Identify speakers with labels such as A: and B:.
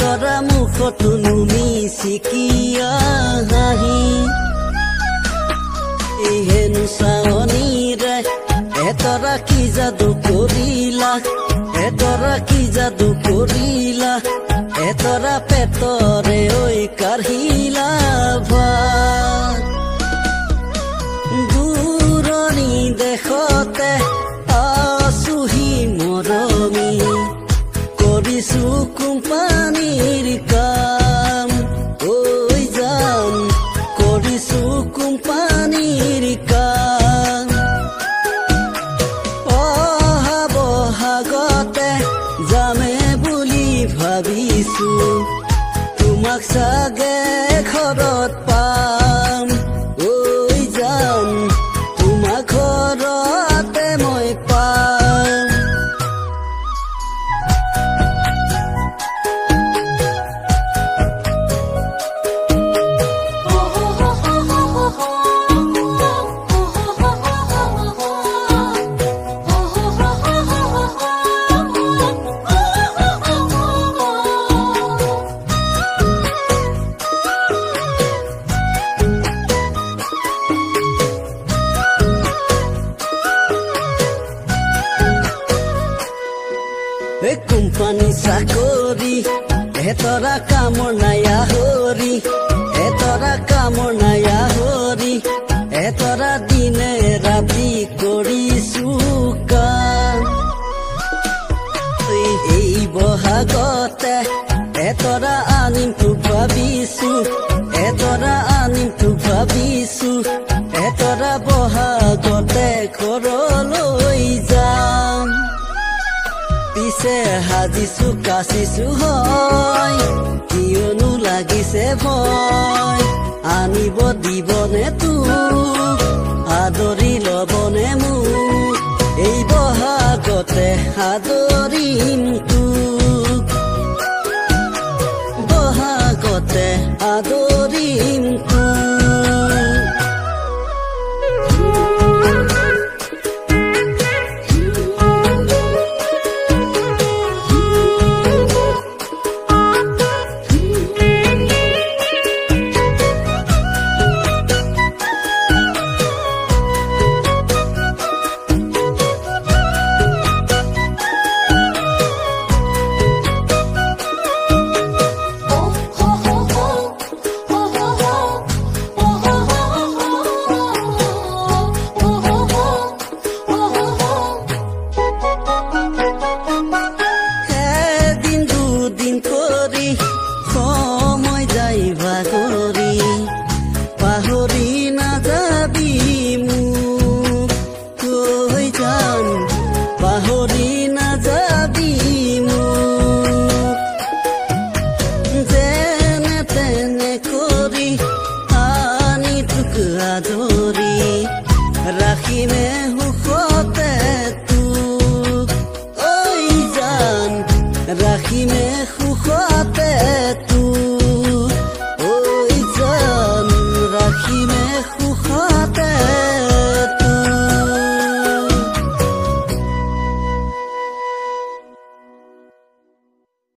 A: এতৰা মুখত নিচিকিয়া হাঁহি হেনু চাৱনীৰে এতৰা কি যাদু কৰিলা এতৰা কি যাদু কৰিলা এতৰা পেটৰে ঐ কাঢ়িলা ভাত দূৰণি দেশতে আছোহি মৰমি কৰিছো কোম্পানীৰ কাম ঐ জান কৰিছো কোম্পানীৰ কাম অহা বহাগতে যামে বুলি ভাবিছো তোমাক চাগে ঘৰত পাম ঐ জান তোমাক ঘৰতে মই পাম কোম্পানী চাকৰি এতৰা কামৰ নাই আহৰি এতৰা কামৰ নাই আহৰি এতৰা দিনে ৰাতি কৰিছো কাম এই বহাগতে এতৰা আনিম তো ভাবিছো এতৰা আনিম তো ভাবিছো এতৰা বহাগতে ঘৰলৈ যাম পিছে সাজিছো কাচিছো হয় কিয়নো লাগিছে ভয় আনিব দিবনে তোক আদৰি লবনে মোক এই বহাগতে আদৰিম তোক বহাগতে আদৰিম তোক ৰাখিমে সুখতে তোক ঐ জান ৰাখিমে সুখতে তোক